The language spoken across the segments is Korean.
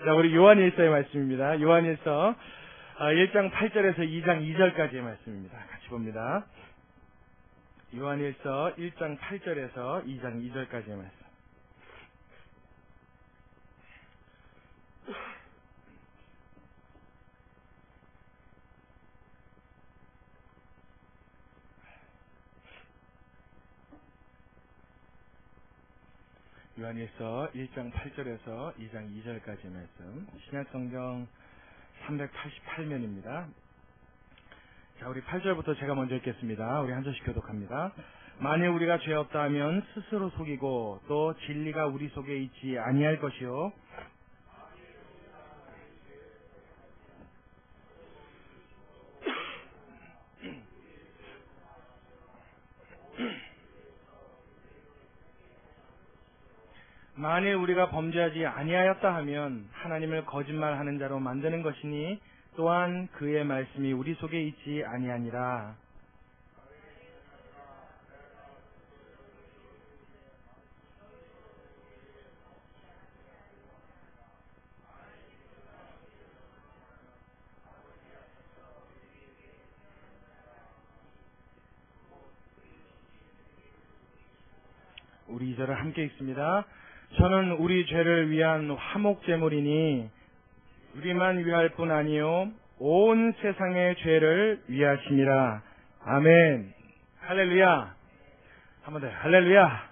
자, 우리 요한일서의 말씀입니다. 요한일서 1장 8절에서 2장 2절까지의 말씀입니다. 같이 봅니다. 요한일서 1장 8절에서 2장 2절까지의 말씀. 요한일서 1장 8절에서 2장 2절까지의 말씀. 신약성경 388면입니다. 자, 우리 8절부터 제가 먼저 읽겠습니다. 우리 한 절씩 교독합니다. 만일 우리가 죄 없다 하면 스스로 속이고 또 진리가 우리 속에 있지 아니할 것이요. 만일 우리가 범죄하지 아니하였다 하면 하나님을 거짓말하는 자로 만드는 것이니 또한 그의 말씀이 우리 속에 있지 아니하니라. 우리 이 절을 함께 읽습니다. 저는 우리 죄를 위한 화목제물이니 우리만 위할 뿐 아니요 온 세상의 죄를 위하심이라. 아멘. 할렐루야. 한번 더 할렐루야.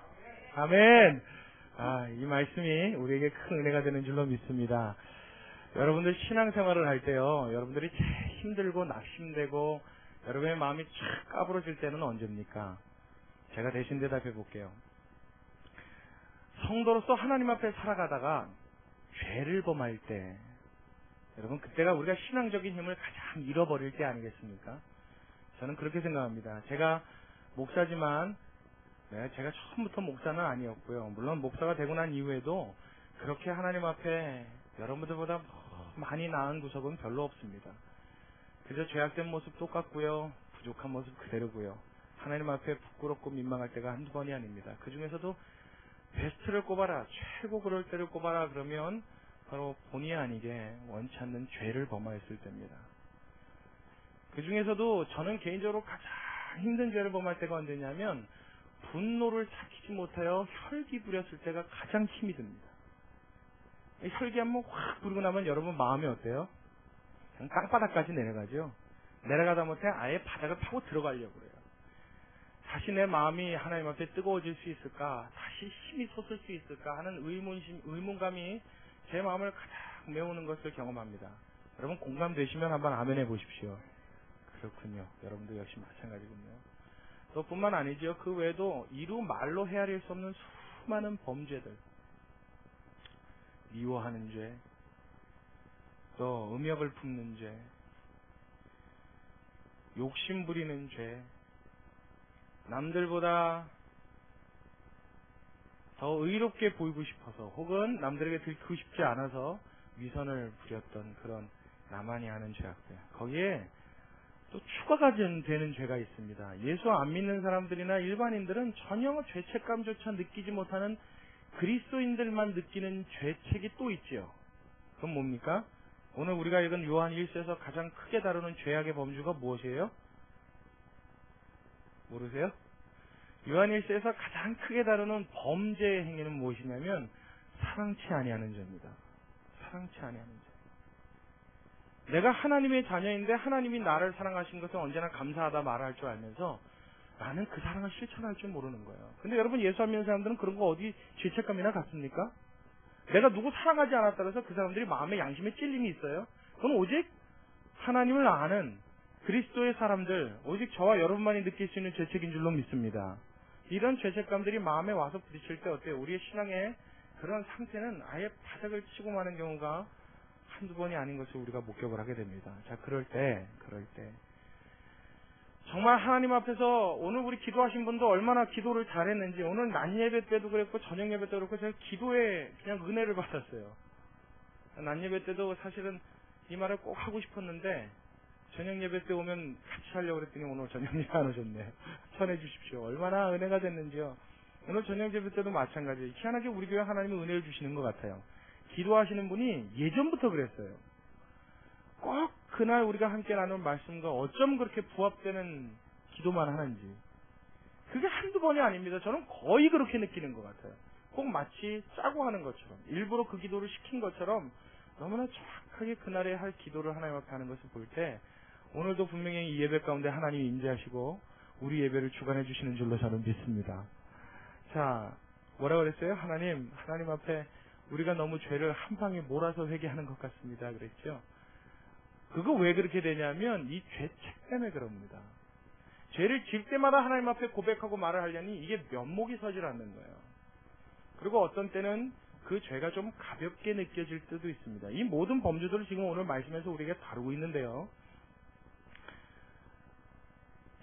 아멘. 이 말씀이 우리에게 큰 은혜가 되는 줄로 믿습니다. 여러분들 신앙생활을 할 때요, 여러분들이 제일 힘들고 낙심되고 여러분의 마음이 쫙 까부러질 때는 언제입니까? 제가 대신 대답해 볼게요. 성도로서 하나님 앞에 살아가다가 죄를 범할 때, 여러분 그때가 우리가 신앙적인 힘을 가장 잃어버릴 때 아니겠습니까? 저는 그렇게 생각합니다. 제가 목사지만 제가 처음부터 목사는 아니었고요. 물론 목사가 되고 난 이후에도 그렇게 하나님 앞에 여러분들보다 많이 나은 구석은 별로 없습니다. 그저 죄악된 모습 똑같고요. 부족한 모습 그대로고요. 하나님 앞에 부끄럽고 민망할 때가 한두 번이 아닙니다. 그 중에서도 베스트를 꼽아라, 최고 그럴 때를 꼽아라 그러면 바로 본의 아니게 원치 않는 죄를 범하였을 때입니다. 그 중에서도 저는 개인적으로 가장 힘든 죄를 범할 때가 언제냐면 분노를 삭히지 못하여 혈기 부렸을 때가 가장 힘이 듭니다. 혈기 한번 확 부르고 나면 여러분 마음이 어때요? 그냥 땅바닥까지 내려가죠. 내려가다 못해 아예 바닥을 파고 들어가려고 그래요. 다시 내 마음이 하나님 앞에 뜨거워질 수 있을까? 다시 힘이 솟을 수 있을까? 하는 의문감이 제 마음을 가장 메우는 것을 경험합니다. 여러분 공감되시면 한번 아멘 해보십시오. 그렇군요. 여러분도 역시 마찬가지군요. 또 뿐만 아니죠. 그 외에도 이루 말로 헤아릴 수 없는 수많은 범죄들, 미워하는 죄, 또 음욕을 품는 죄, 욕심 부리는 죄, 남들보다 더 의롭게 보이고 싶어서 혹은 남들에게 들키고 싶지 않아서 위선을 부렸던 그런 나만이 하는 죄악들, 거기에 또 추가가 되는 죄가 있습니다. 예수 안 믿는 사람들이나 일반인들은 전혀 죄책감조차 느끼지 못하는 그리스도인들만 느끼는 죄책이 또 있지요. 그건 뭡니까? 오늘 우리가 읽은 요한 1서에서 가장 크게 다루는 죄악의 범주가 무엇이에요? 모르세요? 요한 1서에서 가장 크게 다루는 범죄 행위는 무엇이냐면 사랑치 아니하는 죄입니다. 사랑치 아니하는 죄. 내가 하나님의 자녀인데 하나님이 나를 사랑하신 것을 언제나 감사하다 말할 줄 알면서 나는 그 사랑을 실천할 줄 모르는 거예요. 근데 여러분 예수 안 믿는 사람들은 그런 거 어디 죄책감이나 갖습니까? 내가 누구 사랑하지 않았다고 해서 그 사람들이 마음에 양심에 찔림이 있어요? 그건 오직 하나님을 아는 그리스도의 사람들, 오직 저와 여러분만이 느낄 수 있는 죄책인 줄로 믿습니다. 이런 죄책감들이 마음에 와서 부딪힐 때 어때요? 우리의 신앙의 그런 상태는 아예 바닥을 치고 마는 경우가 한두 번이 아닌 것을 우리가 목격을 하게 됩니다. 자, 그럴 때 정말 하나님 앞에서 오늘 우리 기도하신 분도 얼마나 기도를 잘했는지, 오늘 낮 예배 때도 그랬고 저녁 예배 때도 그렇고 제가 기도에 그냥 은혜를 받았어요. 낮 예배 때도 사실은 이 말을 꼭 하고 싶었는데 저녁 예배 때 오면 같이 하려고 그랬더니 오늘 저녁 예배 안 오셨네요. 전해 주십시오. 얼마나 은혜가 됐는지요. 오늘 저녁 예배 때도 마찬가지예요. 희한하게 우리 교회 하나님은 은혜를 주시는 것 같아요. 기도하시는 분이 예전부터 그랬어요. 꼭 그날 우리가 함께 나눈 말씀과 어쩜 그렇게 부합되는 기도만 하는지. 그게 한두 번이 아닙니다. 저는 거의 그렇게 느끼는 것 같아요. 꼭 마치 짜고 하는 것처럼, 일부러 그 기도를 시킨 것처럼 너무나 정확하게 그날에 할 기도를 하나님 앞에 하는 것을 볼 때 오늘도 분명히 이 예배 가운데 하나님이 임재하시고 우리 예배를 주관해 주시는 줄로 저는 믿습니다. 자, 뭐라고 그랬어요? 하나님 앞에 우리가 너무 죄를 한 방에 몰아서 회개하는 것 같습니다. 그랬죠? 그거 왜 그렇게 되냐면 이 죄책 때문에 그럽니다. 죄를 질 때마다 하나님 앞에 고백하고 말을 하려니 이게 면목이 서질 않는 거예요. 그리고 어떤 때는 그 죄가 좀 가볍게 느껴질 때도 있습니다. 이 모든 범주들을 지금 오늘 말씀에서 우리가 다루고 있는데요.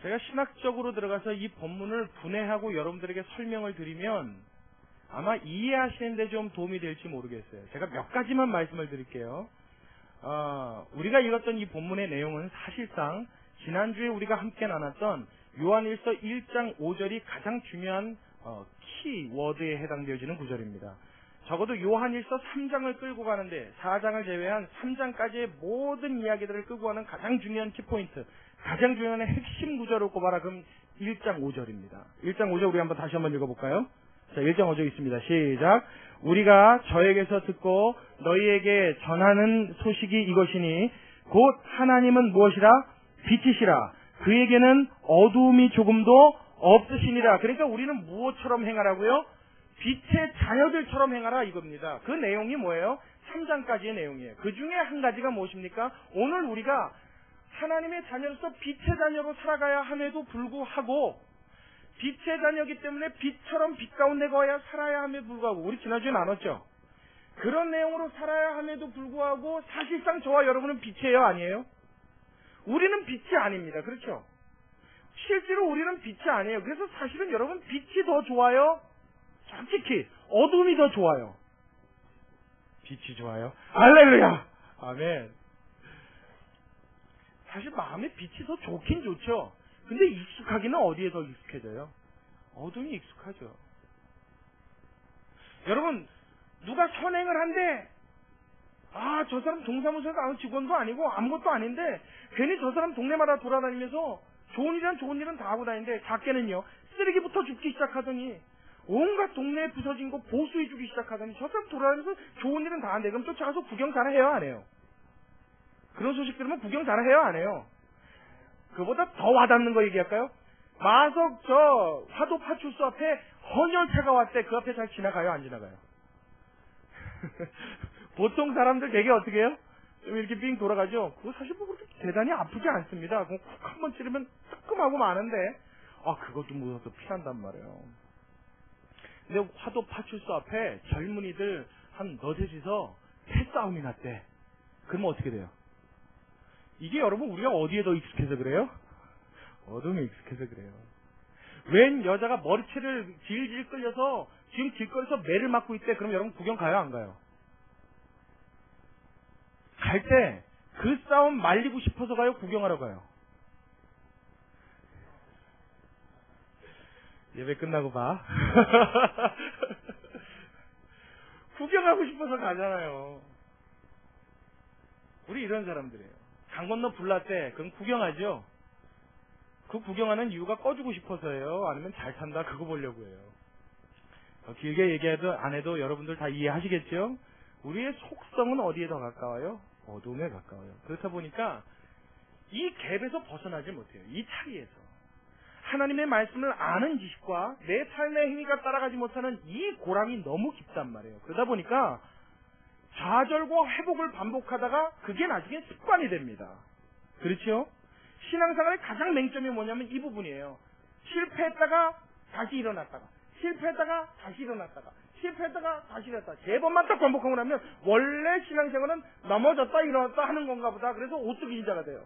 제가 신학적으로 들어가서 이 본문을 분해하고 여러분들에게 설명을 드리면 아마 이해하시는 데 좀 도움이 될지 모르겠어요. 제가 몇 가지만 말씀을 드릴게요. 우리가 읽었던 이 본문의 내용은 사실상 지난주에 우리가 함께 나눴던 요한일서 1장 5절이 가장 중요한 키워드에 해당되어지는 구절입니다. 적어도 요한일서 3장을 끌고 가는데 4장을 제외한 3장까지의 모든 이야기들을 끌고 가는 가장 중요한 키포인트, 가장 중요한 핵심 구절을 꼽아라. 그럼 1장 5절입니다. 1장 5절 우리 다시 한번 읽어볼까요? 자, 1장 5절 있습니다. 시작. 우리가 저에게서 듣고 너희에게 전하는 소식이 이것이니 곧 하나님은 무엇이라? 빛이시라. 그에게는 어두움이 조금도 없으시니라. 그러니까 우리는 무엇처럼 행하라고요? 빛의 자녀들처럼 행하라 이겁니다. 그 내용이 뭐예요? 3장까지의 내용이에요. 그 중에 한 가지가 무엇입니까? 오늘 우리가 하나님의 자녀로서 빛의 자녀로 살아가야 함에도 불구하고 빛의 자녀이기 때문에 빛처럼 빛 가운데 거야 살아야 함에도 불구하고 우리 지난주에 나눴죠? 그런 내용으로 살아야 함에도 불구하고 사실상 저와 여러분은 빛이에요? 아니에요? 우리는 빛이 아닙니다. 그렇죠? 실제로 우리는 빛이 아니에요. 그래서 사실은 여러분 빛이 더 좋아요? 솔직히 어둠이 더 좋아요? 빛이 좋아요? 할렐루야! 아멘. 사실 마음의 빛이 더 좋긴 좋죠. 근데 익숙하기는 어디에 더 익숙해져요? 어둠이 익숙하죠. 여러분, 누가 선행을 한데 저 사람 동사무소에서 아무 직원도 아니고 아무것도 아닌데 괜히 저 사람 동네마다 돌아다니면서 좋은 일은 다 하고 다니는데 작게는요, 쓰레기부터 줍기 시작하더니 온갖 동네에 부서진 거 보수해주기 시작하더니 저 사람 돌아다니면서 좋은 일은 다 하는데 그럼 쫓아가서 구경 잘해요? 안 해요? 그런 소식 들으면 구경 잘해요? 안 해요? 그보다 더 와닿는 거 얘기할까요? 마석 저 화도 파출소 앞에 헌혈차가 왔대. 그 앞에 잘 지나가요? 안 지나가요? 보통 사람들 되게 어떻게 해요? 좀 이렇게 삥 돌아가죠? 그거 사실 뭐 그렇게 대단히 아프지 않습니다. 그거 쿡 한번 찌르면 뜨끔하고 마는데 그것도 무서워서 피한단 말이에요. 근데 화도 파출소 앞에 젊은이들 한 너댓이서 패싸움이 났대. 그러면 어떻게 돼요? 이게 여러분 우리가 어디에 더 익숙해서 그래요? 어둠에 익숙해서 그래요. 웬 여자가 머리채를 질질 끌려서 지금 길거리에서 매를 맞고 있대. 그럼 여러분 구경 가요? 안 가요? 갈 때 그 싸움 말리고 싶어서 가요? 구경하러 가요? 예배 끝나고 봐. 구경하고 싶어서 가잖아요. 우리 이런 사람들이에요. 강 건너 불났대. 그럼 구경하죠? 그 구경하는 이유가 꺼주고 싶어서예요? 아니면 잘 산다 그거 보려고 해요? 길게 얘기해도 안 해도 여러분들 다 이해하시겠죠? 우리의 속성은 어디에 더 가까워요? 어둠에 가까워요. 그렇다 보니까 이 갭에서 벗어나지 못해요. 이 차이에서. 하나님의 말씀을 아는 지식과 내 삶의 행위가 따라가지 못하는 이 고랑이 너무 깊단 말이에요. 그러다 보니까 좌절과 회복을 반복하다가 그게 나중에 습관이 됩니다. 그렇죠? 신앙생활의 가장 맹점이 뭐냐면 이 부분이에요. 실패했다가 다시 일어났다가 실패했다가 다시 일어났다가 실패했다가 다시 일어났다가 3번만 딱 반복하고 나면 원래 신앙생활은 넘어졌다 일어났다 하는 건가 보다. 그래서 오뚜기 인자가 돼요.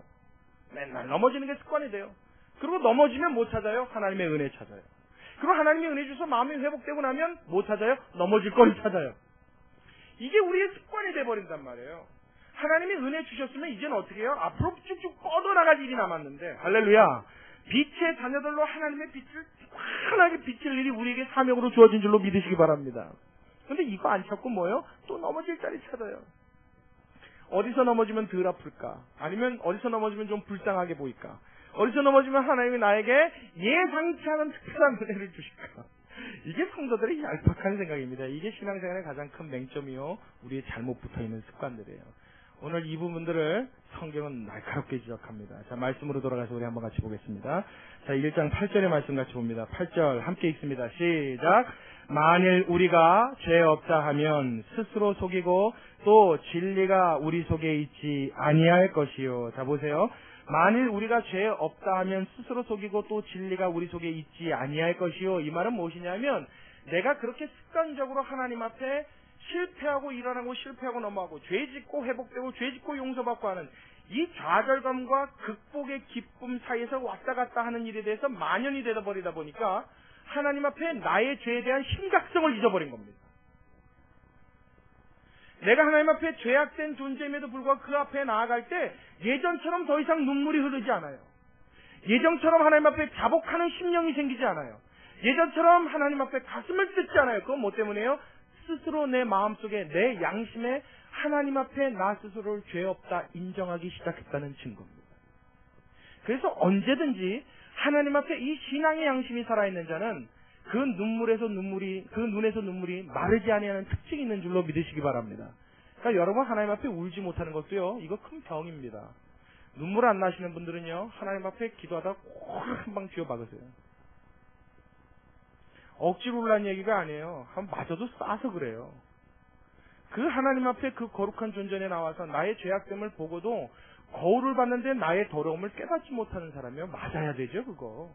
맨날 넘어지는 게 습관이 돼요. 그리고 넘어지면 못 찾아요? 하나님의 은혜 찾아요. 그리고 하나님의 은혜 주셔서 마음이 회복되고 나면 못 찾아요? 넘어질 걸 찾아요. 이게 우리의 습관이 돼버린단 말이에요. 하나님이 은혜 주셨으면 이제는 어떻게 해요? 앞으로 쭉쭉 뻗어나갈 일이 남았는데, 할렐루야, 빛의 자녀들로 하나님의 빛을 환하게 비칠 일이 우리에게 사명으로 주어진 줄로 믿으시기 바랍니다. 근데 이거 안 찾고 뭐예요? 또 넘어질 자리 찾아요. 어디서 넘어지면 덜 아플까? 아니면 어디서 넘어지면 좀 불쌍하게 보일까? 어디서 넘어지면 하나님이 나에게 예상치 않은 특별한 은혜를 주실까? 이게 성도들의 얄팍한 생각입니다. 이게 신앙생활의 가장 큰 맹점이요, 우리의 잘못 붙어있는 습관들이에요. 오늘 이 부분들을 성경은 날카롭게 지적합니다. 자, 말씀으로 돌아가서 우리 한번 같이 보겠습니다. 자, 1장 8절의 말씀 같이 봅니다. 8절 함께 읽습니다. 시작. 만일 우리가 죄 없다 하면 스스로 속이고 또 진리가 우리 속에 있지 아니할 것이요. 자, 보세요. 만일 우리가 죄 없다 하면 스스로 속이고 또 진리가 우리 속에 있지 아니할 것이요. 이 말은 무엇이냐면, 내가 그렇게 습관적으로 하나님 앞에 실패하고 일어나고 실패하고 넘어가고 죄 짓고 회복되고 죄 짓고 용서받고 하는 이 좌절감과 극복의 기쁨 사이에서 왔다 갔다 하는 일에 대해서 만연이 되다 버리다 보니까 하나님 앞에 나의 죄에 대한 심각성을 잊어버린 겁니다. 내가 하나님 앞에 죄악된 존재임에도 불구하고 그 앞에 나아갈 때 예전처럼 더 이상 눈물이 흐르지 않아요. 예전처럼 하나님 앞에 자복하는 심령이 생기지 않아요. 예전처럼 하나님 앞에 가슴을 뜯지 않아요. 그건 뭐 때문이에요? 스스로 내 마음속에, 내 양심에 하나님 앞에 나 스스로를 죄 없다 인정하기 시작했다는 증거입니다. 그래서 언제든지 하나님 앞에 이 신앙의 양심이 살아있는 자는 그 눈에서 눈물이 마르지 아니하는 특징이 있는 줄로 믿으시기 바랍니다. 그러니까 여러분, 하나님 앞에 울지 못하는 것도요, 이거 큰 병입니다. 눈물 안 나시는 분들은요, 하나님 앞에 기도하다가 꼭 한 방 쥐어 박으세요. 억지로 울라는 얘기가 아니에요. 맞아도 싸서 그래요. 그 하나님 앞에 그 거룩한 존전에 나와서 나의 죄악됨을 보고도 거울을 봤는데 나의 더러움을 깨닫지 못하는 사람이요, 맞아야 되죠. 그거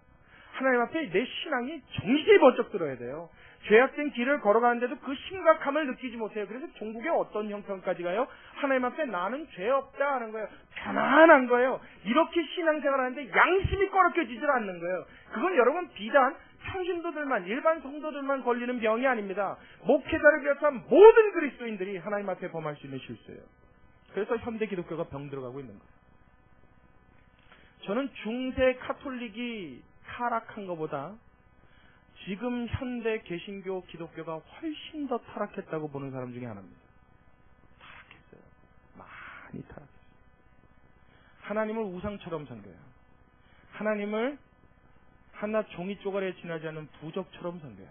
하나님 앞에 내 신앙이 정신이 번쩍 들어야 돼요. 죄악된 길을 걸어가는데도 그 심각함을 느끼지 못해요. 그래서 종국의 어떤 형편까지 가요? 하나님 앞에 나는 죄 없다 하는 거예요. 편안한 거예요. 이렇게 신앙생활 하는데 양심이 꺼럽혀지질 않는 거예요. 그건 여러분 비단 평신도들만, 일반 성도들만 걸리는 병이 아닙니다. 목회자를 비롯한 모든 그리스도인들이 하나님 앞에 범할 수 있는 실수예요. 그래서 현대 기독교가 병들어가고 있는 거예요. 저는 중세 카톨릭이 타락한 것보다 지금 현대 개신교 기독교가 훨씬 더 타락했다고 보는 사람 중에 하나입니다. 타락했어요. 많이 타락했어요. 하나님을 우상처럼 섬겨요. 하나님을 한낱 종이 쪼가리에 지나지 않는 부적처럼 섬겨요.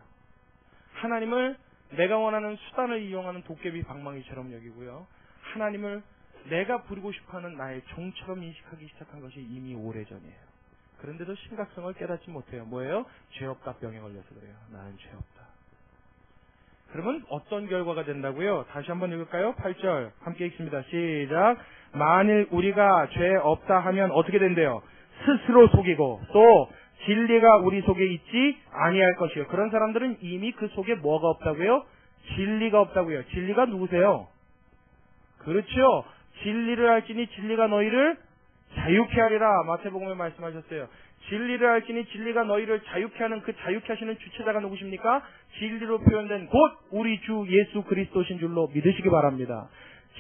하나님을 내가 원하는 수단을 이용하는 도깨비 방망이처럼 여기고요. 하나님을 내가 부리고 싶어하는 나의 종처럼 인식하기 시작한 것이 이미 오래전이에요. 그런데도 심각성을 깨닫지 못해요. 뭐예요? 죄 없다 병에 걸려서 그래요. 나는 죄 없다. 그러면 어떤 결과가 된다고요? 다시 한번 읽을까요? 8절 함께 읽습니다. 시작. 만일 우리가 죄 없다 하면 어떻게 된대요? 스스로 속이고 또 진리가 우리 속에 있지 아니할 것이요. 그런 사람들은 이미 그 속에 뭐가 없다고요? 진리가 없다고요. 진리가 누구세요? 그렇죠. 진리를 알지니 진리가 너희를 자유케 하리라. 마태복음에 말씀하셨어요. 진리를 알지니 진리가 너희를 자유케 하는 그 자유케 하시는 주체자가 누구십니까? 진리로 표현된 곧 우리 주 예수 그리스도신 줄로 믿으시기 바랍니다.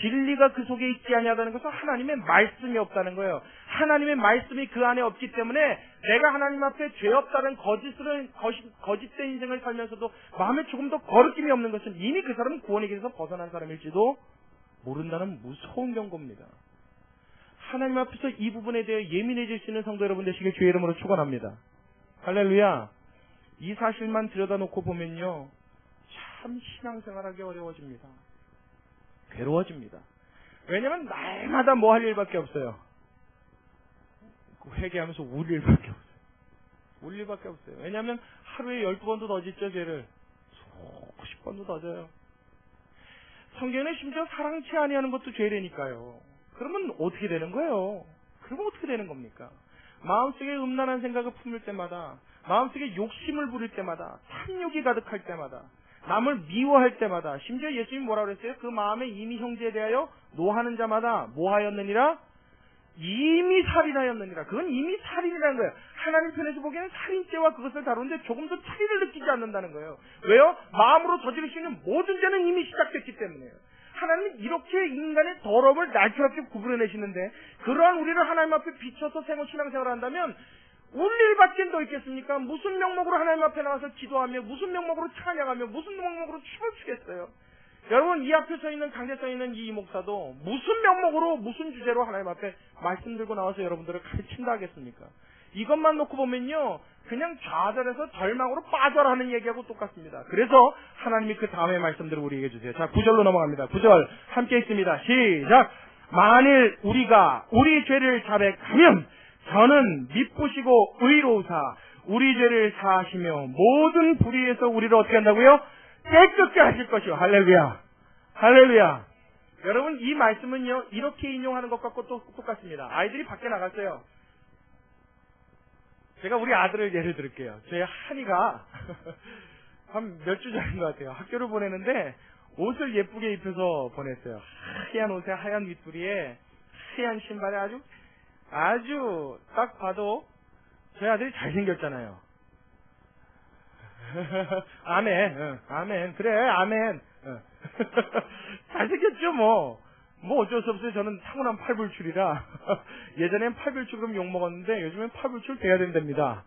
진리가 그 속에 있지 아니하다는 것은 하나님의 말씀이 없다는 거예요. 하나님의 말씀이 그 안에 없기 때문에 내가 하나님 앞에 죄 없다는 거짓된 인생을 살면서도 마음에 조금 더 거리낌이 없는 것은 이미 그 사람은 구원의 길에서 벗어난 사람일지도 모른다는 무서운 경고입니다. 하나님 앞에서 이 부분에 대해 예민해질 수 있는 성도 여러분 되시길 주의 이름으로 축원합니다. 할렐루야. 이 사실만 들여다놓고 보면요, 참 신앙생활하기 어려워집니다. 괴로워집니다. 왜냐하면 날마다 뭐 할 일밖에 없어요. 회개하면서 울 일밖에 없어요. 울 일밖에 없어요. 왜냐하면 하루에 12번도 더 짓죠, 죄를. 수십 번도 더 져요. 성경에 심지어 사랑치 아니하는 것도 죄라니까요. 그러면 어떻게 되는 거예요? 그러면 어떻게 되는 겁니까? 마음속에 음란한 생각을 품을 때마다, 마음속에 욕심을 부릴 때마다, 탐욕이 가득할 때마다, 남을 미워할 때마다, 심지어 예수님이 뭐라고 그랬어요? 그 마음에 이미 형제에 대하여 노하는 자마다 뭐하였느니라? 이미 살인하였느니라. 그건 이미 살인이라는 거예요. 하나님 편에서 보기에는 살인죄와 그것을 다루는데 조금 더 차이를 느끼지 않는다는 거예요. 왜요? 마음으로 저지를 수 있는 모든 죄는 이미 시작됐기 때문에요. 하나님은 이렇게 인간의 더러움을 날카롭게 구분해내시는데, 그러한 우리를 하나님 앞에 비춰서 신앙생활을 한다면 울릴 밖엔 더 있겠습니까? 무슨 명목으로 하나님 앞에 나와서 기도하며 무슨 명목으로 찬양하며 무슨 명목으로 춤을 추겠어요? 여러분, 이 앞에 서 있는 강대성에 있는 이 목사도 무슨 명목으로 무슨 주제로 하나님 앞에 말씀 들고 나와서 여러분들을 가르친다 하겠습니까? 이것만 놓고 보면요, 그냥 좌절해서 절망으로 빠져라 하는 얘기하고 똑같습니다. 그래서 하나님이 그 다음에 말씀들을 우리에게 주세요. 자, 9절로 넘어갑니다. 9절 함께 읽습니다. 시작! 만일 우리가 우리 죄를 자백하면 저는 미쁘시고 의로우사 우리 죄를 사하시며 모든 불의에서 우리를 어떻게 한다고요? 깨끗게 하실 것이요. 할렐루야. 할렐루야. 여러분, 이 말씀은요, 이렇게 인용하는 것과 똑같습니다. 아이들이 밖에 나갔어요. 제가 우리 아들을 예를 들을게요. 제 한이가 한 몇 주 전인 것 같아요. 학교를 보내는데 옷을 예쁘게 입혀서 보냈어요. 하얀 옷에 하얀 윗부리에 하얀 신발에 아주 딱 봐도 제 아들이 잘생겼잖아요. 아멘. 응, 아멘. 그래, 아멘. 응. 잘생겼죠, 뭐. 뭐 어쩔 수 없어요. 저는 타고난 팔불출이라. 예전엔 팔불출 그럼 욕먹었는데 요즘엔 팔불출 돼야 된답니다.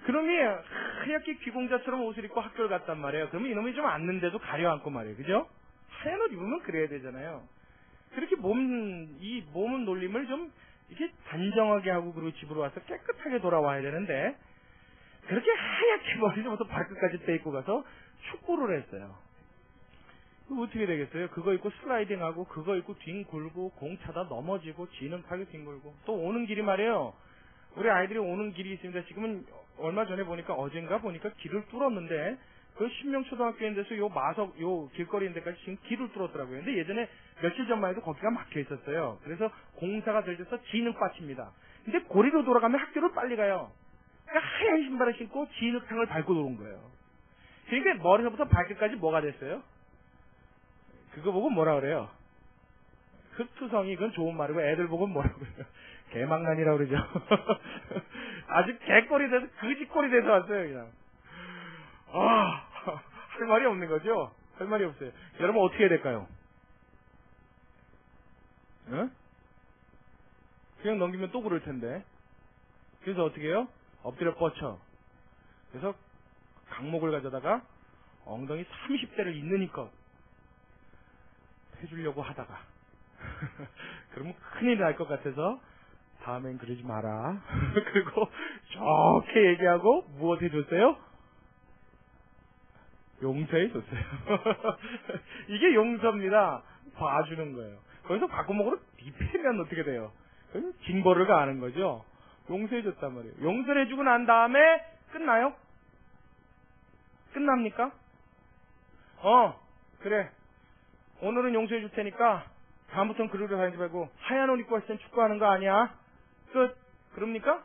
그놈이 하얗게 귀공자처럼 옷을 입고 학교를 갔단 말이에요. 그러면 이놈이 좀 앉는데도 가려앉고 말이에요. 그죠? 하얀 옷 입으면 그래야 되잖아요. 그렇게 이 몸 놀림을 좀 이렇게 단정하게 하고 그리고 집으로 와서 깨끗하게 돌아와야 되는데 그렇게 하얗게 머리부터 발끝까지 떼입고 가서 축구를 했어요. 어떻게 되겠어요? 그거 입고 슬라이딩하고 그거 입고 뒹굴고 공 차다 넘어지고 지는 타고 뒹굴고 또 오는 길이 말이에요. 우리 아이들이 오는 길이 있습니다. 지금은 얼마 전에 보니까 어젠가 보니까 길을 뚫었는데 그 신명초등학교인 데서 요 마석 요 길거리인 데까지 지금 길을 뚫었더라고요. 근데 예전에 며칠 전만 해도 거기가 막혀 있었어요. 그래서 공사가 될 때서 진흙밭입니다. 근데 고리로 돌아가면 학교를 빨리 가요. 그러니까 하얀 신발을 신고 진흙탕을 밟고 도는 거예요. 그러니까 머리서부터 발끝까지 뭐가 됐어요? 그거 보고 뭐라 그래요? 흑투성이, 그건 좋은 말이고 애들 보고 뭐라고 그래요? 개망난이라고 그러죠. 아주 개꼴이 돼서 그지꼴이 돼서 왔어요. 그냥 할 말이 없는 거죠. 할 말이 없어요. 여러분 어떻게 해야 될까요? 응? 그냥 넘기면 또 그럴 텐데. 그래서 어떻게 해요? 엎드려 뻗쳐. 그래서 강목을 가져다가 엉덩이 30대를 있느니까 해주려고 하다가 그러면 큰일 날 것 같아서 다음엔 그러지 마라. 그리고 좋게 얘기하고 무엇 해줬어요? 용서해 줬어요. 이게 용서입니다. 봐주는 거예요. 거기서 바꾸먹으로 비피면 어떻게 돼요? 그럼 징벌을 가하는 거죠. 용서해 줬단 말이에요. 용서를 해주고 난 다음에 끝나요? 끝납니까? 그래. 오늘은 용서해 줄 테니까 다음부터는 그러려 다니지 말고 하얀 옷 입고 왔을 땐 축구하는 거 아니야? 끝. 그럽니까?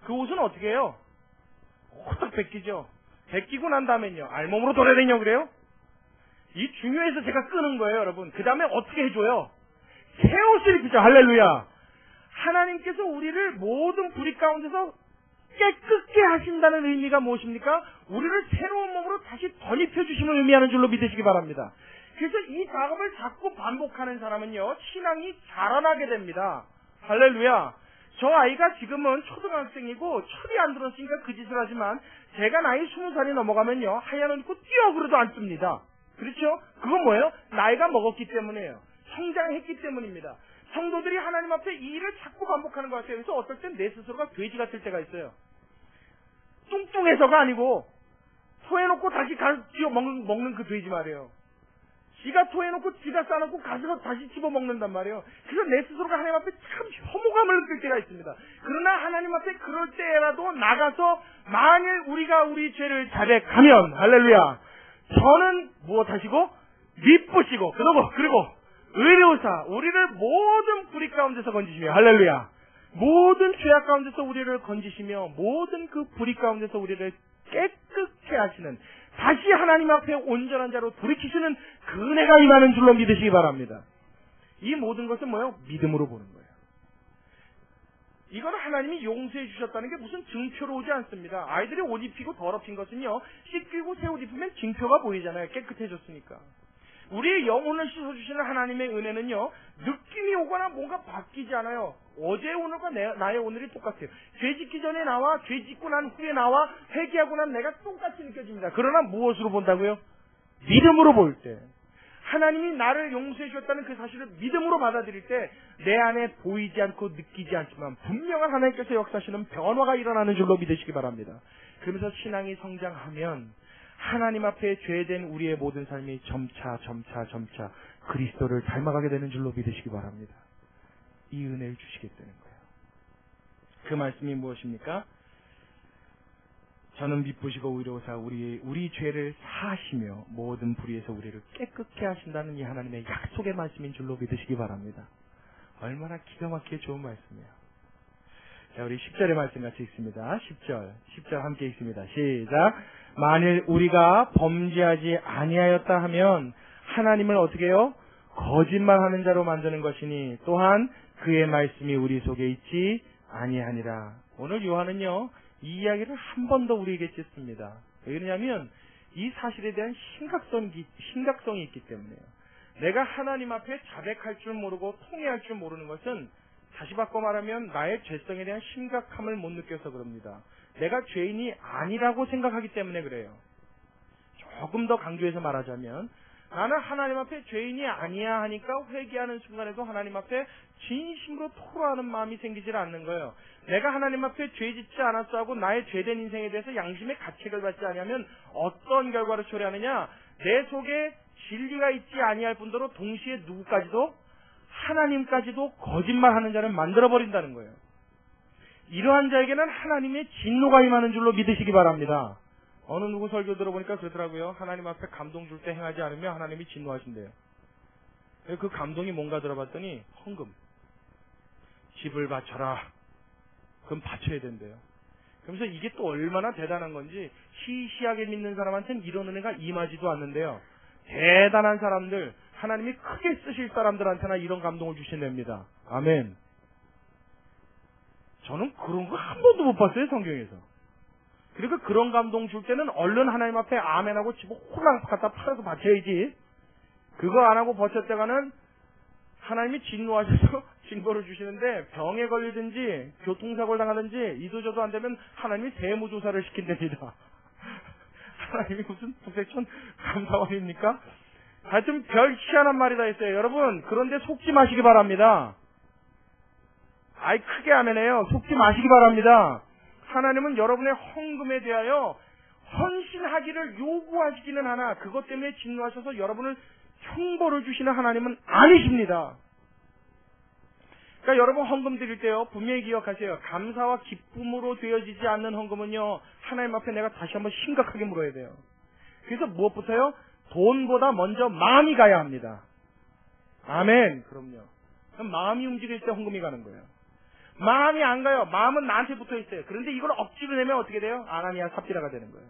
그 옷은 어떻게 해요? 호딱 벗기죠. 벗기고 난 다음엔요. 알몸으로 돌아야 되냐고 그래요? 이 중요해서 제가 끄는 거예요, 여러분. 그 다음에 어떻게 해줘요? 새 옷을 입히죠. 할렐루야. 하나님께서 우리를 모든 불의 가운데서 깨끗게 하신다는 의미가 무엇입니까? 우리를 새로운 몸으로 다시 덧입혀주심을 의미하는 줄로 믿으시기 바랍니다. 그래서 이 작업을 자꾸 반복하는 사람은요, 신앙이 자라나게 됩니다. 할렐루야. 저 아이가 지금은 초등학생이고 철이 안 들었으니까 그 짓을 하지만 제가 나이 20살이 넘어가면요, 하얀 옷 입고 뛰어 그래도 안 뜹니다. 그렇죠? 그건 뭐예요? 나이가 먹었기 때문이에요. 성장했기 때문입니다. 성도들이 하나님 앞에 이 일을 자꾸 반복하는 것 같아요. 그래서 어떨 땐 내 스스로가 돼지 같을 때가 있어요. 뚱뚱해서가 아니고 토해놓고 다시 쥐어 먹는 그 돼지 말이에요. 지가 토해놓고 지가 싸놓고 가서 다시 집어먹는단 말이에요. 그래서 내 스스로가 하나님 앞에 참 혐오감을 느낄 때가 있습니다. 그러나 하나님 앞에 그럴 때라도 나가서 만일 우리가 우리 죄를 자백하면 할렐루야, 저는 무엇하시고 미쁘시고 그리고 의로우사 우리를 모든 불의 가운데서 건지시며 할렐루야, 모든 죄악 가운데서 우리를 건지시며 모든 그 불의 가운데서 우리를 깨끗게 하시는, 다시 하나님 앞에 온전한 자로 돌이키시는 그 은혜가 임하는 줄로 믿으시기 바랍니다. 이 모든 것은 뭐예요? 믿음으로 보는 거예요. 이건 하나님이 용서해 주셨다는 게 무슨 증표로 오지 않습니다. 아이들이 옷 입히고 더럽힌 것은요, 씻기고 새 옷 입으면 증표가 보이잖아요. 깨끗해졌으니까. 우리의 영혼을 씻어주시는 하나님의 은혜는요, 느낌이 오거나 뭔가 바뀌지 않아요. 어제 오늘과 나의 오늘이 똑같아요. 죄 짓기 전에 나와, 죄 짓고 난 후에 나와, 회개하고 난 내가 똑같이 느껴집니다. 그러나 무엇으로 본다고요? 믿음으로 볼 때. 하나님이 나를 용서해 주셨다는 그 사실을 믿음으로 받아들일 때 내 안에 보이지 않고 느끼지 않지만 분명한 하나님께서 역사하시는 변화가 일어나는 줄로 믿으시기 바랍니다. 그러면서 신앙이 성장하면 하나님 앞에 죄된 우리의 모든 삶이 점차 그리스도를 닮아가게 되는 줄로 믿으시기 바랍니다. 이 은혜를 주시겠다는 거예요. 그 말씀이 무엇입니까? 저는 미쁘시고 의로우사 우리 죄를 사하시며 모든 불의에서 우리를 깨끗게 하신다는 이 하나님의 약속의 말씀인 줄로 믿으시기 바랍니다. 얼마나 기가 막히게 좋은 말씀이에요. 자, 우리 10절의 말씀 같이 읽습니다. 10절 함께 읽습니다. 시작. 만일 우리가 범죄하지 아니하였다 하면 하나님을 어떻게 해요? 거짓말하는 자로 만드는 것이니 또한 그의 말씀이 우리 속에 있지 아니하니라. 오늘 요한은요, 이 이야기를 한 번 더 우리에게 찢습니다. 왜냐하면 이 사실에 대한 심각성이 있기 때문에요. 내가 하나님 앞에 자백할 줄 모르고 통회할 줄 모르는 것은 다시 바꿔 말하면 나의 죄성에 대한 심각함을 못 느껴서 그럽니다. 내가 죄인이 아니라고 생각하기 때문에 그래요. 조금 더 강조해서 말하자면 나는 하나님 앞에 죄인이 아니야 하니까 회개하는 순간에도 하나님 앞에 진심으로 토로하는 마음이 생기질 않는 거예요. 내가 하나님 앞에 죄 짓지 않았어 하고 나의 죄된 인생에 대해서 양심의 가책을 받지 아니하면 어떤 결과를 초래하느냐? 내 속에 진리가 있지 아니할 뿐더러 동시에 누구까지도 하나님까지도 거짓말하는 자를 만들어버린다는 거예요. 이러한 자에게는 하나님의 진노가 임하는 줄로 믿으시기 바랍니다. 어느 누구 설교 들어보니까 그러더라고요. 하나님 앞에 감동 줄 때 행하지 않으면 하나님이 진노하신대요. 그 감동이 뭔가 들어봤더니 헌금. 집을 바쳐라. 그럼 바쳐야 된대요. 그러면서 이게 또 얼마나 대단한 건지 시시하게 믿는 사람한테는 이런 은혜가 임하지도 않는데요. 대단한 사람들, 하나님이 크게 쓰실 사람들한테나 이런 감동을 주신답니다. 아멘. 저는 그런 거 한 번도 못 봤어요, 성경에서. 그리고 그런 감동 줄 때는 얼른 하나님 앞에 아멘하고 집어 홀랑 갖다 팔아서 바쳐야지. 그거 안 하고 버텼다가는 하나님이 진노하셔서 징벌을 주시는데 병에 걸리든지 교통사고를 당하든지 이도저도 안 되면 하나님이 세무조사를 시킨답니다. 하나님이 무슨 북색천 감사원입니까? 하여튼 별 희한한 말이다 했어요. 여러분, 그런데 속지 마시기 바랍니다. 아이, 크게 아멘해요. 속지 마시기 바랍니다. 하나님은 여러분의 헌금에 대하여 헌신하기를 요구하시기는 하나 그것 때문에 진노하셔서 여러분을 형벌을 주시는 하나님은 아니십니다. 그러니까 여러분 헌금 드릴 때요, 분명히 기억하세요. 감사와 기쁨으로 되어지지 않는 헌금은요, 하나님 앞에 내가 다시 한번 심각하게 물어야 돼요. 그래서 무엇부터요? 돈보다 먼저 마음이 가야 합니다. 아멘. 그럼요. 그럼 마음이 움직일 때 헌금이 가는 거예요. 마음이 안 가요. 마음은 나한테 붙어 있어요. 그런데 이걸 억지로 내면 어떻게 돼요? 아나니아 삽비라가 되는 거예요.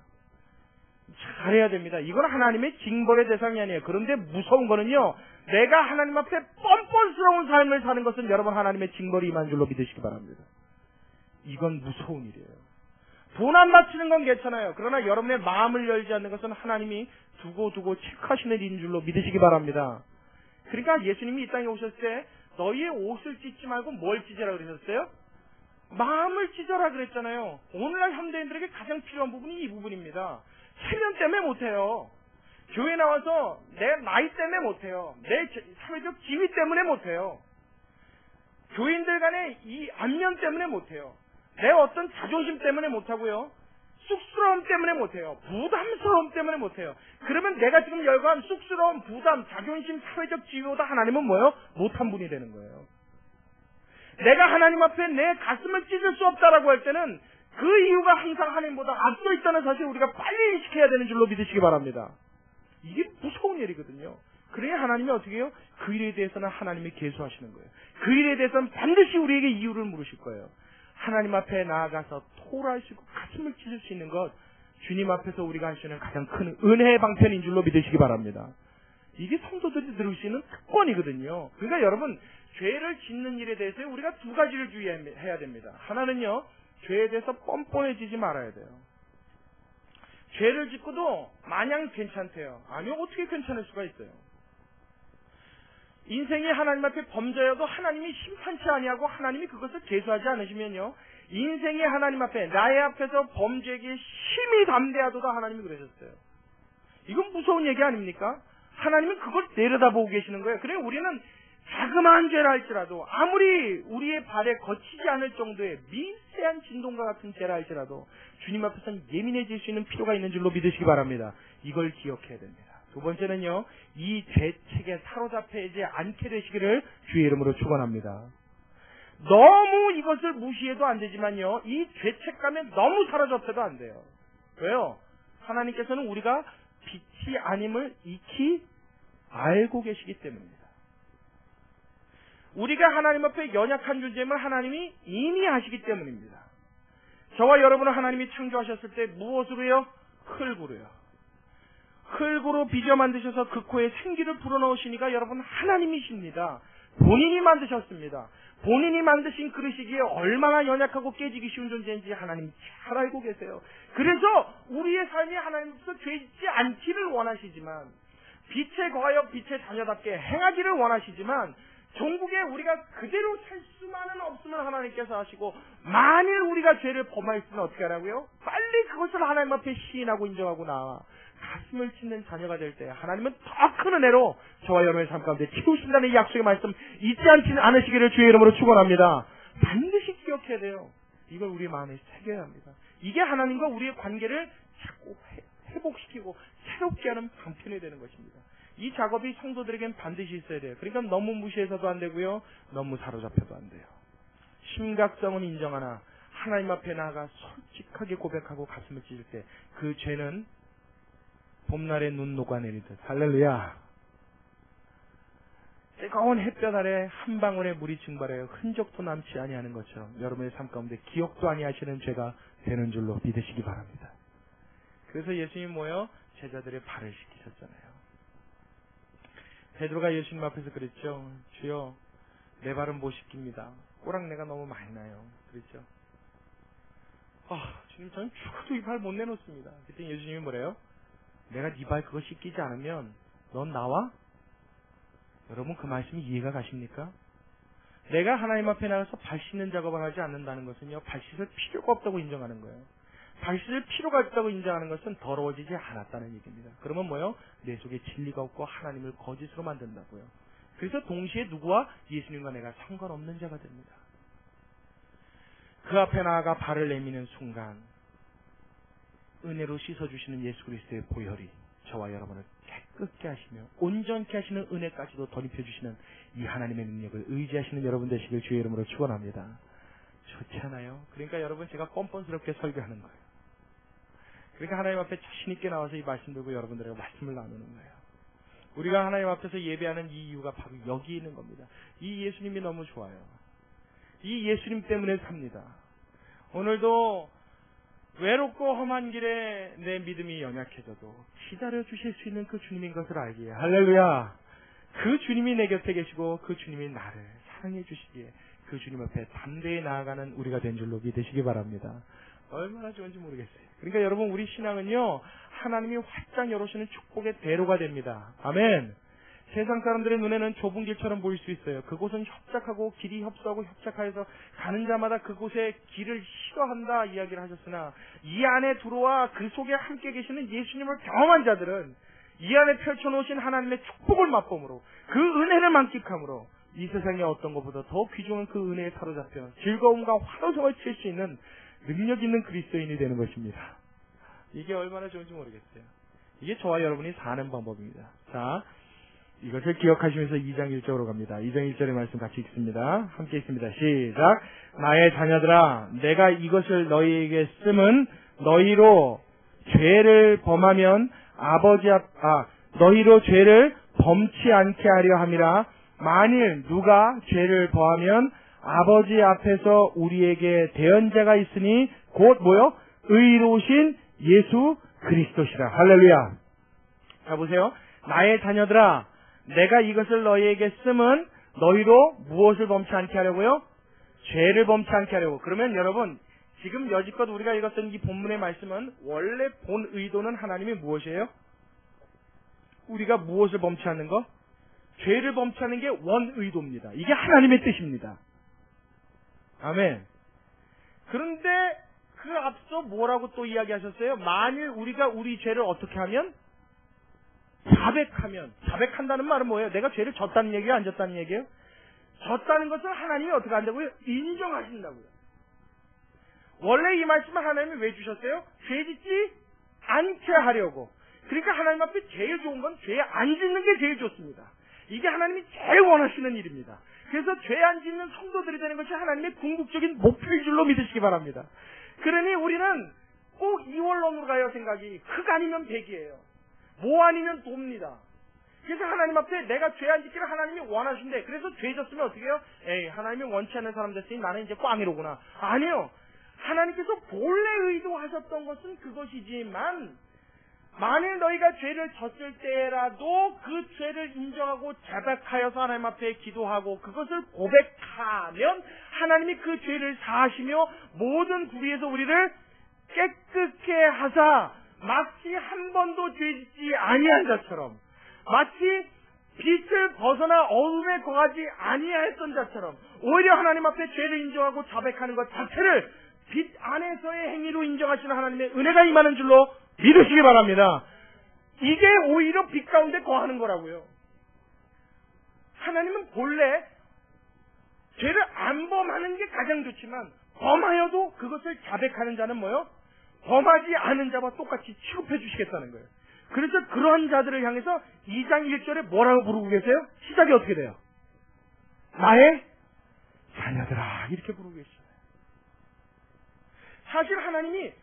잘해야 됩니다. 이건 하나님의 징벌의 대상이 아니에요. 그런데 무서운 거는요, 내가 하나님 앞에 뻔뻔스러운 삶을 사는 것은 여러분 하나님의 징벌이 임한 줄로 믿으시기 바랍니다. 이건 무서운 일이에요. 돈 안 바치는 건 괜찮아요. 그러나 여러분의 마음을 열지 않는 것은 하나님이 두고 체크하시는 일인 줄로 믿으시기 바랍니다. 그러니까 예수님이 이 땅에 오셨을 때 너희의 옷을 찢지 말고 뭘 찢으라 그러셨어요? 마음을 찢어라 그랬잖아요. 오늘날 현대인들에게 가장 필요한 부분이 이 부분입니다. 체면 때문에 못해요. 교회 나와서 내 나이 때문에 못해요. 내 사회적 지위 때문에 못해요. 교인들 간의 이 안면 때문에 못해요. 내 어떤 자존심 때문에 못하고요. 쑥스러움 때문에 못해요. 부담스러움 때문에 못해요. 그러면 내가 지금 열거한 쑥스러움, 부담, 자존심, 사회적 지위보다 하나님은 뭐예요? 못한 분이 되는 거예요. 내가 하나님 앞에 내 가슴을 찢을 수 없다라고 할 때는 그 이유가 항상 하나님보다 앞서 있다는 사실을 우리가 빨리 인식해야 되는 줄로 믿으시기 바랍니다. 이게 무서운 일이거든요. 그래야 하나님이 어떻게 해요? 그 일에 대해서는 하나님이 계수하시는 거예요. 그 일에 대해서는 반드시 우리에게 이유를 물으실 거예요. 하나님 앞에 나아가서 토로할 수 있고 가슴을 찢을 수 있는 것, 주님 앞에서 우리가 할 수 있는 가장 큰 은혜의 방편인 줄로 믿으시기 바랍니다. 이게 성도들이 들을 수 있는 특권이거든요. 그러니까 여러분, 죄를 짓는 일에 대해서 우리가 두 가지를 주의해야 됩니다. 하나는요, 죄에 대해서 뻔뻔해지지 말아야 돼요. 죄를 짓고도 마냥 괜찮대요. 아니요, 어떻게 괜찮을 수가 있어요? 인생이 하나님 앞에 범죄여도 하나님이 심판치 아니하고 하나님이 그것을 계수하지 않으시면요, 인생이 하나님 앞에 나의 앞에서 범죄에게 심히 담대하도다 하나님이 그러셨어요. 이건 무서운 얘기 아닙니까? 하나님은 그걸 내려다보고 계시는 거예요. 그래 우리는 자그마한 죄라 할지라도, 아무리 우리의 발에 거치지 않을 정도의 미세한 진동과 같은 죄라 할지라도 주님 앞에서는 예민해질 수 있는 필요가 있는 줄로 믿으시기 바랍니다. 이걸 기억해야 됩니다. 두 번째는요, 이 죄책에 사로잡히지 않게 되시기를 주의 이름으로 축원합니다. 너무 이것을 무시해도 안 되지만요, 이 죄책감에 너무 사로잡혀도 안 돼요. 왜요? 하나님께서는 우리가 빛이 아님을 익히 알고 계시기 때문입니다. 우리가 하나님 앞에 연약한 존재임을 하나님이 이미 아시기 때문입니다. 저와 여러분을 하나님이 창조하셨을 때 무엇으로요? 흙으로요. 흙으로 빚어 만드셔서 그 코에 생기를 불어넣으시니까 여러분 하나님이십니다. 본인이 만드셨습니다. 본인이 만드신 그릇이기에 얼마나 연약하고 깨지기 쉬운 존재인지 하나님이 잘 알고 계세요. 그래서 우리의 삶이 하나님께서 죄짓지 않기를 원하시지만, 빛에 거하여 빛의 자녀답게 행하기를 원하시지만, 종국에 우리가 그대로 살 수만은 없으면 하나님께서 하시고, 만일 우리가 죄를 범하였으면 어떻게 하라고요? 빨리 그것을 하나님 앞에 시인하고 인정하고 나와 가슴을 찢는 자녀가 될 때 하나님은 더 큰 은혜로 저와 여러분의 삶 가운데 키우신다는 이 약속의 말씀 잊지 않으시기를 주의 이름으로 축원합니다. 반드시 기억해야 돼요. 이걸 우리 마음에 새겨야 합니다. 이게 하나님과 우리의 관계를 자꾸 회복시키고 새롭게 하는 방편이 되는 것입니다. 이 작업이 성도들에겐 반드시 있어야 돼요. 그러니까 너무 무시해서도 안 되고요, 너무 사로잡혀도 안 돼요. 심각성은 인정하나 하나님 앞에 나아가 솔직하게 고백하고 가슴을 찢을 때 그 죄는 봄날에 눈 녹아내리듯, 할렐루야, 뜨거운 햇볕 아래 한 방울의 물이 증발하여 흔적도 남지 아니하는 것처럼 여러분의 삶 가운데 기억도 아니하시는 죄가 되는 줄로 믿으시기 바랍니다. 그래서 예수님이 뭐예요? 제자들의 발을 씻기셨잖아요. 베드로가 예수님 앞에서 그랬죠. 주여, 내 발은 못 씻깁니다. 꼬랑내가 너무 많이 나요. 그랬죠. 주님, 저는 죽어도 이 발 못 내놓습니다. 그때 예수님이 뭐래요? 내가 네 발 그거 씻기지 않으면 넌 나와? 여러분 그 말씀이 이해가 가십니까? 내가 하나님 앞에 나가서 발 씻는 작업을 하지 않는다는 것은요, 발 씻을 필요가 없다고 인정하는 거예요. 발 씻을 필요가 없다고 인정하는 것은 더러워지지 않았다는 얘기입니다. 그러면 뭐요? 내 속에 진리가 없고 하나님을 거짓으로 만든다고요. 그래서 동시에 누구와? 예수님과 내가 상관없는 자가 됩니다. 그 앞에 나아가 발을 내미는 순간 은혜로 씻어주시는 예수 그리스도의 보혈이 저와 여러분을 깨끗게 하시며 온전케 하시는 은혜까지도 덧입혀주시는 이 하나님의 능력을 의지하시는 여러분 되시길 주의 이름으로 축원합니다. 좋지 않아요? 그러니까 여러분, 제가 뻔뻔스럽게 설교하는 거예요. 그러니까 하나님 앞에 자신 있게 나와서 이 말씀 들고 여러분들에게 말씀을 나누는 거예요. 우리가 하나님 앞에서 예배하는 이 이유가 바로 여기 있는 겁니다. 이 예수님이 너무 좋아요. 이 예수님 때문에 삽니다. 오늘도 외롭고 험한 길에 내 믿음이 연약해져도 기다려 주실 수 있는 그 주님인 것을 알기에, 할렐루야, 그 주님이 내 곁에 계시고 그 주님이 나를 사랑해 주시기에 그 주님 앞에 담대히 나아가는 우리가 된 줄로 믿으시기 바랍니다. 얼마나 좋은지 모르겠어요. 그러니까 여러분, 우리 신앙은요, 하나님이 활짝 열어주시는 축복의 대로가 됩니다. 아멘. 세상 사람들의 눈에는 좁은 길처럼 보일 수 있어요. 그곳은 협착하고 길이 협소하고 협착하여서 가는 자마다 그곳에 길을 싫어한다 이야기를 하셨으나, 이 안에 들어와 그 속에 함께 계시는 예수님을 경험한 자들은 이 안에 펼쳐놓으신 하나님의 축복을 맛봄으로, 그 은혜를 만끽함으로 이 세상의 어떤 것보다 더 귀중한 그 은혜에 사로잡혀 즐거움과 환호성을 칠 수 있는 능력 있는 그리스도인이 되는 것입니다. 이게 얼마나 좋은지 모르겠어요. 이게 저와 여러분이 사는 방법입니다. 자, 이것을 기억하시면서 2장 1절로 갑니다. 2장 1절의 말씀 같이 읽습니다. 함께 읽습니다. 시작. 나의 자녀들아, 내가 이것을 너희에게 쓰면 너희로 죄를 범하면 너희로 죄를 범치 않게 하려 함이라. 만일 누가 죄를 범하면 아버지 앞에서 우리에게 대언자가 있으니 곧 뭐요? 의로우신 예수 그리스도시라. 할렐루야. 자, 보세요. 나의 자녀들아, 내가 이것을 너희에게 쓰면 너희로 무엇을 범치 않게 하려고요? 죄를 범치 않게 하려고. 그러면 여러분, 지금 여지껏 우리가 읽었던 이 본문의 말씀은 원래 본 의도는 하나님이 무엇이에요? 우리가 무엇을 범치 않는 거? 죄를 범치 게 원의도입니다. 이게 하나님의 뜻입니다. 아멘. 그런데 그 앞서 뭐라고 또 이야기하셨어요? 만일 우리가 우리 죄를 어떻게 하면? 자백하면. 자백한다는 말은 뭐예요? 내가 죄를 졌다는 얘기예요? 안 졌다는 얘기예요? 졌다는 것을 하나님이 어떻게 한다고요? 인정하신다고요. 원래 이 말씀을 하나님이 왜 주셨어요? 죄 짓지 않게 하려고. 그러니까 하나님 앞에 제일 좋은 건 죄 안 짓는 게 제일 좋습니다. 이게 하나님이 제일 원하시는 일입니다. 그래서 죄 안 짓는 성도들이 되는 것이 하나님의 궁극적인 목표인 줄로 믿으시기 바랍니다. 그러니 우리는 꼭 이원론으로 가요. 생각이 흑 아니면 백이에요. 모 아니면 도입니다. 그래서 하나님 앞에 내가 죄 안 짓기를 하나님이 원하신대. 그래서 죄 졌으면 어떻게 해요? 에이, 하나님이 원치 않는 사람 됐으니 나는 이제 꽝이로구나. 아니요. 하나님께서 본래 의도하셨던 것은 그것이지만 만일 너희가 죄를 졌을 때라도 그 죄를 인정하고 자백하여서 하나님 앞에 기도하고 그것을 고백하면 하나님이 그 죄를 사하시며 모든 불의에서 우리를 깨끗게 하사 마치 한 번도 죄짓지 아니한 자처럼 마치 빛을 벗어나 어둠에 거하지 아니하였던 자처럼 오히려 하나님 앞에 죄를 인정하고 자백하는 것 자체를 빛 안에서의 행위로 인정하시는 하나님의 은혜가 임하는 줄로 믿으시기 바랍니다. 이게 오히려 빛 가운데 거하는 거라고요. 하나님은 본래 죄를 안 범하는 게 가장 좋지만 범하여도 그것을 자백하는 자는 뭐요? 범하지 않은 자와 똑같이 취급해 주시겠다는 거예요. 그래서 그러한 자들을 향해서 2장 1절에 뭐라고 부르고 계세요? 시작이 어떻게 돼요? 나의 자녀들아 이렇게 부르고 계시죠. 사실 하나님이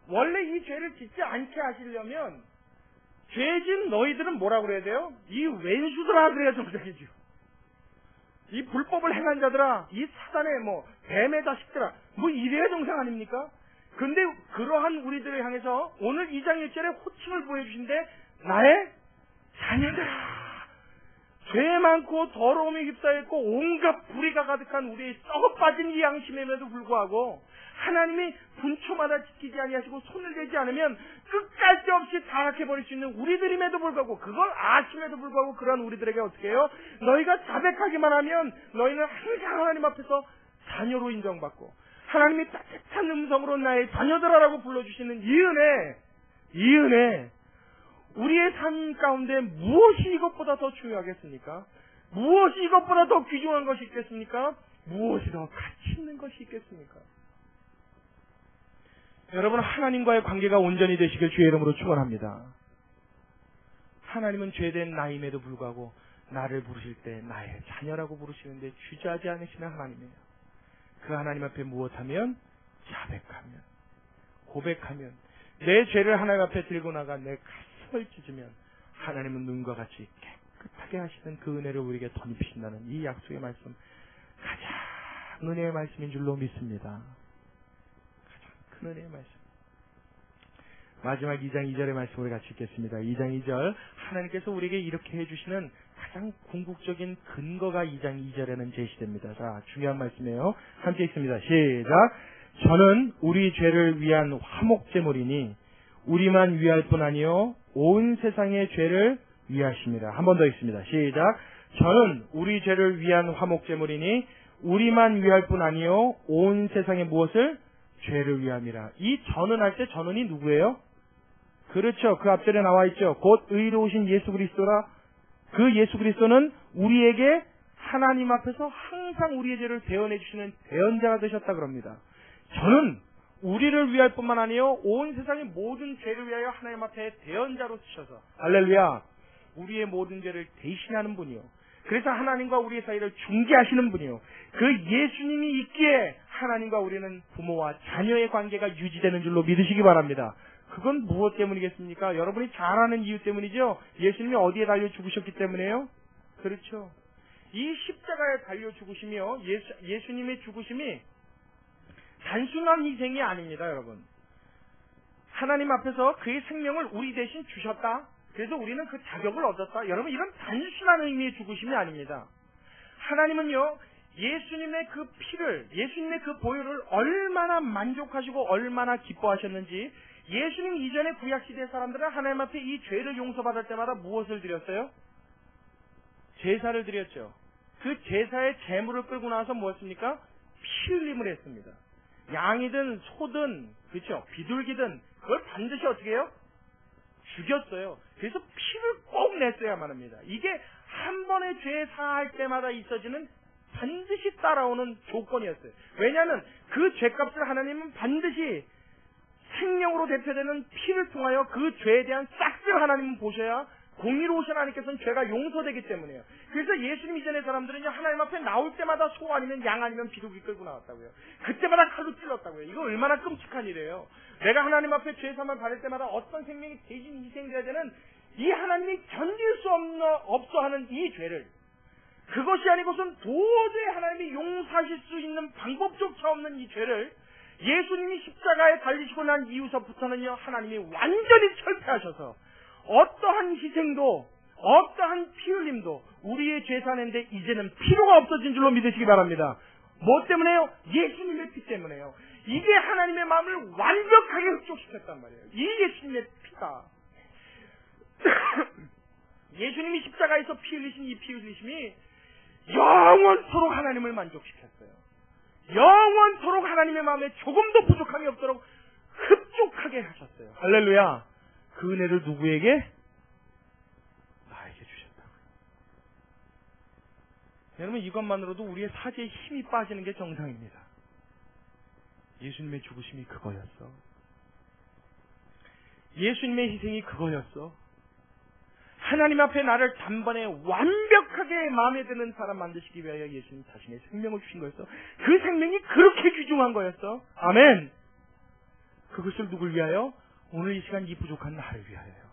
원래 이 죄를 짓지 않게 하시려면 죄진 너희들은 뭐라고 그래야 돼요? 이 왼수들아 그래야 정상이죠. 이 불법을 행한 자들아, 이 사단의 뱀의 자식들아, 이래야 정상 아닙니까? 근데 그러한 우리들을 향해서 오늘 2장 1절에 호칭을 보여주신데 나의 자녀들아. 죄 많고 더러움에 휩싸였고 온갖 불의가 가득한 우리의 썩어빠진 이 양심임에도 불구하고 하나님이 분초마다 지키지 아니하시고 손을 대지 않으면 끝까지 없이 타락해버릴 수 있는 우리들임에도 불구하고 그걸 아심에도 불구하고 그러한 우리들에게 어떻게 해요? 너희가 자백하기만 하면 너희는 항상 하나님 앞에서 자녀로 인정받고 하나님이 따뜻한 음성으로 나의 자녀들아라고 불러주시는 이 은혜 우리의 삶 가운데 무엇이 이것보다 더 중요하겠습니까? 무엇이 이것보다 더 귀중한 것이 있겠습니까? 무엇이 더 가치 있는 것이 있겠습니까? 여러분 하나님과의 관계가 온전히 되시길 주의 이름으로 축원합니다. 하나님은 죄된 나임에도 불구하고 나를 부르실 때 나의 자녀라고 부르시는데 주저하지 않으시는 하나님이에요. 그 하나님 앞에 무엇하면? 자백하면 고백하면 내 죄를 하나님 앞에 들고 나가 내 가슴을 찢으면 하나님은 눈과 같이 깨끗하게 하시는 그 은혜를 우리에게 덧입히신다는 이 약속의 말씀 가장 은혜의 말씀인 줄로 믿습니다. 큰 은혜의 말씀. 마지막 2장 2절의 말씀을 같이 읽겠습니다. 2장 2절 하나님께서 우리에게 이렇게 해주시는 가장 궁극적인 근거가 2장 2절에는 제시됩니다. 자, 중요한 말씀이에요. 함께 읽습니다. 시작. 저는 우리 죄를 위한 화목제물이니 우리만 위할 뿐 아니요 온 세상의 죄를 위하십니다. 한 번 더 읽습니다. 시작. 저는 우리 죄를 위한 화목제물이니 우리만 위할 뿐 아니요 온 세상의 무엇을? 죄를 위함이라. 이 저는 할 때 저는이 누구예요? 그렇죠. 그 앞절에 나와 있죠. 곧 의로우신 예수 그리스도라. 그 예수 그리스도는 우리에게 하나님 앞에서 항상 우리의 죄를 대언해 주시는 대언자가 되셨다 그럽니다. 저는 우리를 위할 뿐만 아니요 온 세상의 모든 죄를 위하여 하나님 앞에 대언자로 쓰셔서 할렐루야 우리의 모든 죄를 대신하는 분이요. 그래서 하나님과 우리의 사이를 중재하시는 분이요. 그 예수님이 있기에 하나님과 우리는 부모와 자녀의 관계가 유지되는 줄로 믿으시기 바랍니다. 그건 무엇 때문이겠습니까? 여러분이 잘 아는 이유 때문이죠. 예수님이 어디에 달려 죽으셨기 때문에요? 그렇죠. 이 십자가에 달려 죽으시며 예수님의 죽으심이 단순한 희생이 아닙니다, 여러분. 하나님 앞에서 그의 생명을 우리 대신 주셨다. 그래서 우리는 그 자격을 얻었다. 여러분, 이건 단순한 의미의 죽으심이 아닙니다. 하나님은요, 예수님의 그 피를, 예수님의 그 보혈을 얼마나 만족하시고 얼마나 기뻐하셨는지 예수님 이전의 구약시대 사람들은 하나님 앞에 이 죄를 용서받을 때마다 무엇을 드렸어요? 제사를 드렸죠. 그 제사의 제물을 끌고 나와서 뭐였습니까? 피 흘림을 했습니다. 양이든 소든, 그렇죠? 비둘기든 그걸 반드시 어떻게 해요? 죽였어요. 그래서 피를 꼭 냈어야만 합니다. 이게 한 번의 죄 사할 때마다 있어지는 반드시 따라오는 조건이었어요. 왜냐하면 그 죄값을 하나님은 반드시 생명으로 대표되는 피를 통하여 그 죄에 대한 싹을 하나님은 보셔야 공의로우신 하나님께서는 죄가 용서되기 때문이에요. 그래서 예수님 이전의 사람들은요, 하나님 앞에 나올 때마다 소 아니면 양 아니면 비둘기 끌고 나왔다고요. 그때마다 칼로 찔렀다고요. 이거 얼마나 끔찍한 일이에요. 내가 하나님 앞에 죄사함을 받을 때마다 어떤 생명이 대신 희생돼야 되는 이 하나님이 견딜 수 없어 하는 이 죄를, 그것이 아니고선 도저히 하나님이 용서하실 수 있는 방법조차 없는 이 죄를 예수님이 십자가에 달리시고 난 이후서부터는요, 하나님이 완전히 철폐하셔서 어떠한 희생도 어떠한 피 흘림도 우리의 죄사는데 이제는 필요가 없어진 줄로 믿으시기 바랍니다. 뭐 때문에요? 예수님의 피 때문에요. 이게 하나님의 마음을 완벽하게 흡족시켰단 말이에요. 이 예수님의 피가 예수님이 십자가에서 피 흘리신 이 피 흘리심이 영원토록 하나님을 만족시켰어요. 영원토록 하나님의 마음에 조금도 부족함이 없도록 흡족하게 하셨어요. 할렐루야. 그 은혜를 누구에게? 나에게 주셨다고요. 여러분, 이것만으로도 우리의 사지에 힘이 빠지는 게 정상입니다. 예수님의 죽으심이 그거였어. 예수님의 희생이 그거였어. 하나님 앞에 나를 단번에 완벽하게 마음에 드는 사람 만드시기 위하여 예수님 자신의 생명을 주신 거였어. 그 생명이 그렇게 귀중한 거였어. 아멘. 그것을 누굴 위하여? 오늘 이 시간 이 부족한 나를 위하여요.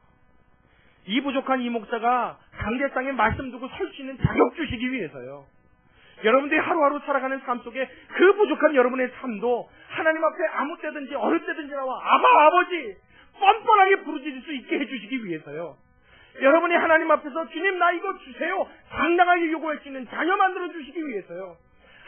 이 부족한 이 목사가 강대상에 말씀 두고 설 수 있는 자격 주시기 위해서요. 여러분들이 하루하루 살아가는 삶 속에 그 부족한 여러분의 삶도 하나님 앞에 아무 때든지 어느 때든지 나와 아바 아버지 뻔뻔하게 부르짖을 수 있게 해주시기 위해서요. 여러분이 하나님 앞에서 주님 나 이거 주세요 당당하게 요구할 수 있는 자녀 만들어 주시기 위해서요.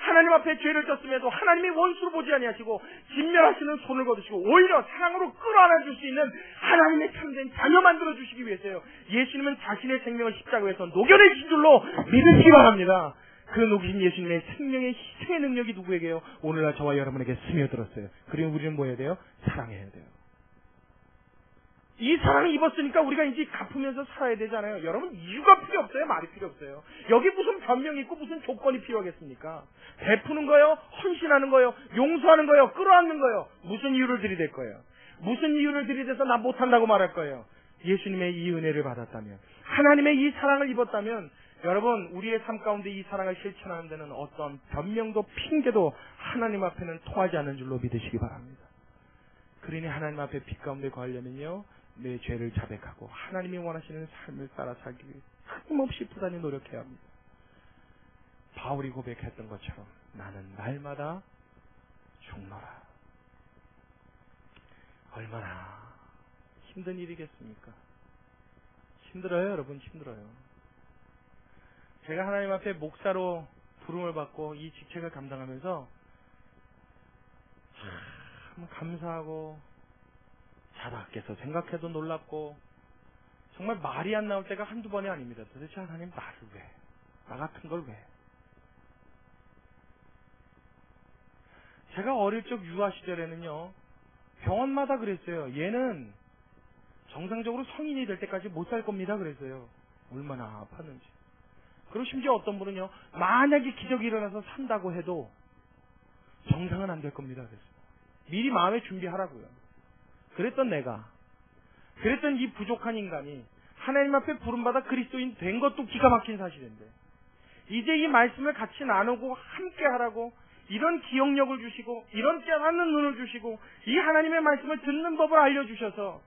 하나님 앞에 죄를 졌음에도 하나님이 원수로 보지 아니하시고 진멸하시는 손을 거두시고 오히려 사랑으로 끌어안아 줄 수 있는 하나님의 참된 자녀 만들어 주시기 위해서요. 예수님은 자신의 생명을 십자가에서 녹여내신 줄로 믿으시기 바랍니다. 그 녹이신 예수님의 생명의 희생의 능력이 누구에게요? 오늘날 저와 여러분에게 스며들었어요. 그리고 우리는 뭐 해야 돼요? 사랑해야 돼요. 이 사랑을 입었으니까 우리가 이제 갚으면서 살아야 되잖아요. 여러분, 이유가 필요 없어요. 말이 필요 없어요. 여기 무슨 변명이 있고 무슨 조건이 필요하겠습니까? 베푸는 거요? 헌신하는 거요? 용서하는 거요? 끌어안는 거요? 무슨 이유를 들이댈 거예요? 무슨 이유를 들이대서 나 못한다고 말할 거예요? 예수님의 이 은혜를 받았다면, 하나님의 이 사랑을 입었다면, 여러분, 우리의 삶 가운데 이 사랑을 실천하는 데는 어떤 변명도 핑계도 하나님 앞에는 통하지 않는 줄로 믿으시기 바랍니다. 그러니 하나님 앞에 빛 가운데 거하려면요, 내 죄를 자백하고 하나님이 원하시는 삶을 따라 살기 위해 끊임없이 부단히 노력해야 합니다. 바울이 고백했던 것처럼 나는 날마다 죽노라. 얼마나 힘든 일이겠습니까? 힘들어요, 여러분, 힘들어요. 제가 하나님 앞에 목사로 부름을 받고 이 직책을 감당하면서 참 감사하고 자다께서 생각해도 놀랍고 정말 말이 안 나올 때가 한두 번이 아닙니다. 도대체 하나님 나를 왜? 나 같은 걸 왜? 제가 어릴 적 유아 시절에는요, 병원마다 그랬어요. 얘는 정상적으로 성인이 될 때까지 못 살 겁니다. 그랬어요. 얼마나 아팠는지. 그리고 심지어 어떤 분은요, 만약에 기적이 일어나서 산다고 해도 정상은 안 될 겁니다. 그랬어요. 미리 마음에 준비하라고요. 그랬던 내가, 그랬던 이 부족한 인간이 하나님 앞에 부름받아 그리스도인 된 것도 기가 막힌 사실인데, 이제 이 말씀을 같이 나누고 함께 하라고 이런 기억력을 주시고 이런 깨닫는 눈을 주시고 이 하나님의 말씀을 듣는 법을 알려주셔서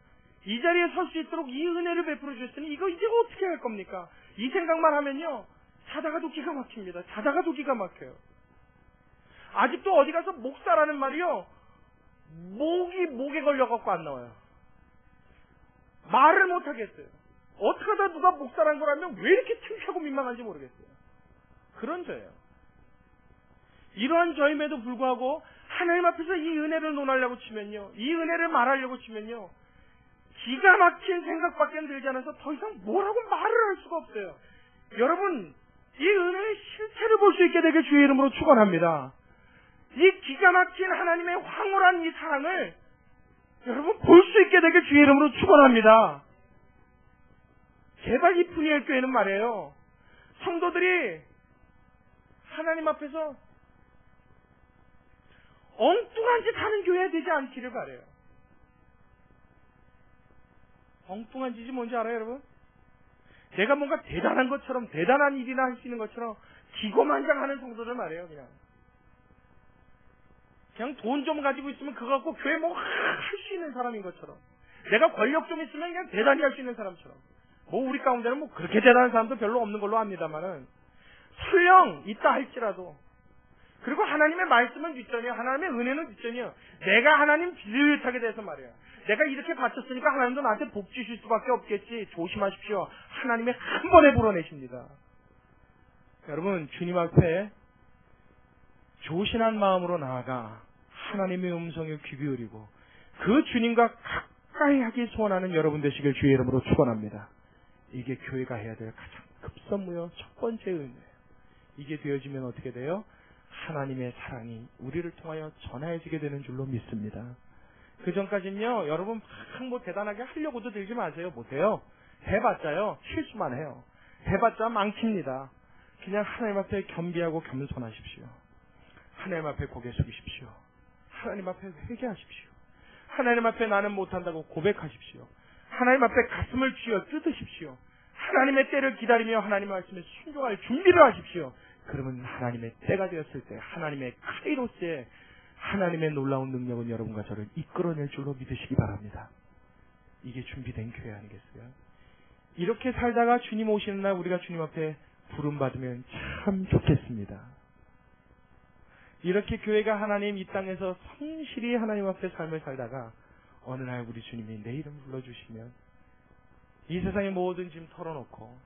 이 자리에 설 수 있도록 이 은혜를 베풀어 주셨으니 이거 이제 어떻게 할 겁니까? 이 생각만 하면요, 자다가도 기가 막힙니다. 자다가도 기가 막혀요. 아직도 어디 가서 목사라는 말이요, 목에 걸려갖고 안 나와요. 말을 못 하겠어요. 어떻게 하다 누가 목사라는 걸 알면 왜 이렇게 창피하고 민망한지 모르겠어요. 그런 저예요. 이러한 저임에도 불구하고 하나님 앞에서 이 은혜를 논하려고 치면요, 이 은혜를 말하려고 치면요, 기가 막힌 생각밖에 들지 않아서 더 이상 뭐라고 말을 할 수가 없어요. 여러분, 이 은혜의 실체를 볼 수 있게 되길 주의 이름으로 축원합니다. 이 기가 막힌 하나님의 황홀한 이 사랑을 여러분 볼 수 있게 되길 주의 이름으로 축원합니다. 제발 이 푸니엘 교회는 말이에요, 성도들이 하나님 앞에서 엉뚱한 짓 하는 교회가 되지 않기를 바라요. 엉뚱한 짓이 뭔지 알아요, 여러분? 내가 뭔가 대단한 것처럼, 대단한 일이나 할 수 있는 것처럼 기고만장하는 성도들 말이에요. 그냥 돈 좀 가지고 있으면 그거 갖고 교회 뭐 할 수 있는 사람인 것처럼, 내가 권력 좀 있으면 그냥 대단히 할 수 있는 사람처럼. 뭐 우리 가운데는 뭐 그렇게 대단한 사람도 별로 없는 걸로 압니다만은, 설령 있다 할지라도, 그리고 하나님의 말씀은 뒷전이요, 하나님의 은혜는 뒷전이요. 내가 하나님 비슷하게 돼서 말이에요, 내가 이렇게 바쳤으니까 하나님도 나한테 복 주실 수밖에 없겠지. 조심하십시오. 하나님의 한 번에 불어내십니다. 여러분, 주님 앞에 조신한 마음으로 나아가 하나님의 음성에 귀 기울이고 그 주님과 가까이 하기 소원하는 여러분 되시길 주의 이름으로 축원합니다. 이게 교회가 해야 될 가장 급선무요 첫 번째 의미예요. 이게 되어지면 어떻게 돼요? 하나님의 사랑이 우리를 통하여 전해지게 되는 줄로 믿습니다. 그 전까지는요, 여러분 뭐 대단하게 하려고도 들지 마세요. 못해요. 해봤자요, 실수만 해요. 해봤자 망칩니다. 그냥 하나님 앞에 겸비하고 겸손하십시오. 하나님 앞에 고개 숙이십시오. 하나님 앞에 회개하십시오. 하나님 앞에 나는 못한다고 고백하십시오. 하나님 앞에 가슴을 쥐어 뜯으십시오. 하나님의 때를 기다리며 하나님 말씀에 순종할 준비를 하십시오. 그러면 하나님의 때가 되었을 때 하나님의 카이로스의 하나님의 놀라운 능력은 여러분과 저를 이끌어낼 줄로 믿으시기 바랍니다. 이게 준비된 교회 아니겠어요? 이렇게 살다가 주님 오시는 날 우리가 주님 앞에 부름받으면 참 좋겠습니다. 이렇게 교회가 하나님 이 땅에서 성실히 하나님 앞에 삶을 살다가 어느 날 우리 주님이 내 이름 불러주시면 이 세상의 모든 짐 털어놓고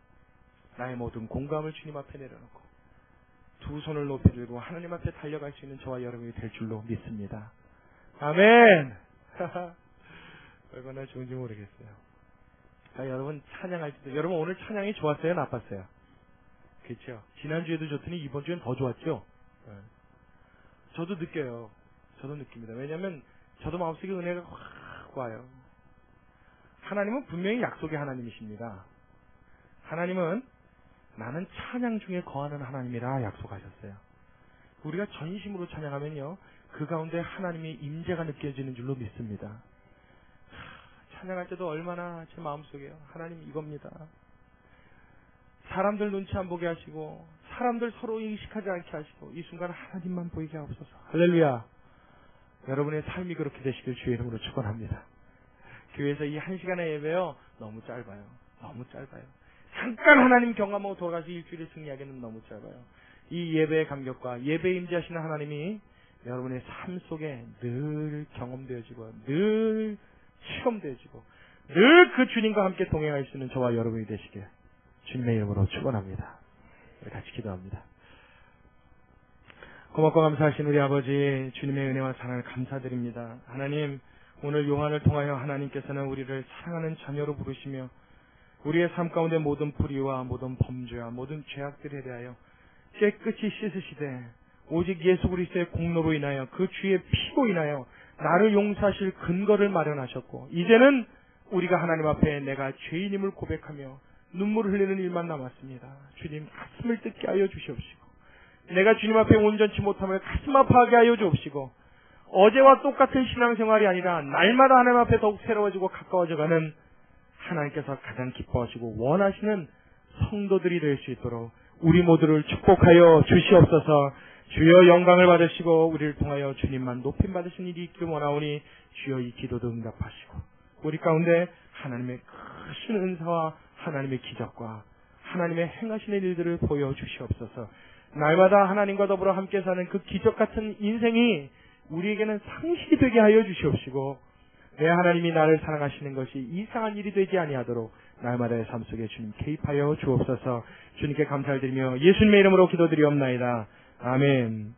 나의 모든 공감을 주님 앞에 내려놓고 두 손을 높이 들고 하나님 앞에 달려갈 수 있는 저와 여러분이 될 줄로 믿습니다. 아멘. 얼마나 좋은지 모르겠어요. 여러분 찬양할 때도, 여러분 오늘 찬양이 좋았어요, 나빴어요? 그렇죠. 지난주에도 좋더니 이번 주엔 더 좋았죠. 저도 느껴요. 저도 느낍니다. 왜냐하면 저도 마음속에 은혜가 확 와요. 하나님은 분명히 약속의 하나님이십니다. 하나님은 나는 찬양 중에 거하는 하나님이라 약속하셨어요. 우리가 전심으로 찬양하면요, 그 가운데 하나님의 임재가 느껴지는 줄로 믿습니다. 찬양할 때도 얼마나 제 마음속에요, 하나님 이겁니다. 사람들 눈치 안 보게 하시고 사람들 서로 인식하지 않게 하시고 이 순간 하나님만 보이게 하옵소서. 할렐루야. 여러분의 삶이 그렇게 되시길 주의 이름으로 축원합니다. 교회에서 이 1시간의 예배요, 너무 짧아요. 너무 짧아요. 잠깐 하나님 경험하고 돌아가서 일주일에 승리하기는 너무 짧아요. 이 예배의 감격과 예배에 임재하시는 하나님이 여러분의 삶 속에 늘 경험되어지고 늘 실험되어지고 늘 그 주님과 함께 동행할 수 있는 저와 여러분이 되시길 주님의 이름으로 축원합니다. 같이 기도합니다. 고맙고 감사하신 우리 아버지, 주님의 은혜와 사랑을 감사드립니다. 하나님, 오늘 요한을 통하여 하나님께서는 우리를 사랑하는 자녀로 부르시며 우리의 삶 가운데 모든 불의와 모든 범죄와 모든 죄악들에 대하여 깨끗이 씻으시되 오직 예수 그리스도의 공로로 인하여 그 주의 피로 인하여 나를 용서하실 근거를 마련하셨고, 이제는 우리가 하나님 앞에 내가 죄인임을 고백하며 눈물을 흘리는 일만 남았습니다. 주님, 가슴을 뜯게 하여 주시옵시고 내가 주님 앞에 온전치 못함을 가슴 아파하게 하여 주옵시고 어제와 똑같은 신앙생활이 아니라 날마다 하나님 앞에 더욱 새로워지고 가까워져가는 하나님께서 가장 기뻐하시고 원하시는 성도들이 될 수 있도록 우리 모두를 축복하여 주시옵소서. 주여 영광을 받으시고 우리를 통하여 주님만 높임 받으신 일이 있기를 원하오니 주여 이 기도도 응답하시고 우리 가운데 하나님의 크신 은사와 하나님의 기적과 하나님의 행하시는 일들을 보여주시옵소서. 날마다 하나님과 더불어 함께 사는 그 기적 같은 인생이 우리에게는 상식이 되게 하여 주시옵시고 내 하나님이 나를 사랑하시는 것이 이상한 일이 되지 아니하도록 날마다의 삶 속에 주님 개입하여 주옵소서. 주님께 감사를 드리며 예수님의 이름으로 기도드리옵나이다. 아멘.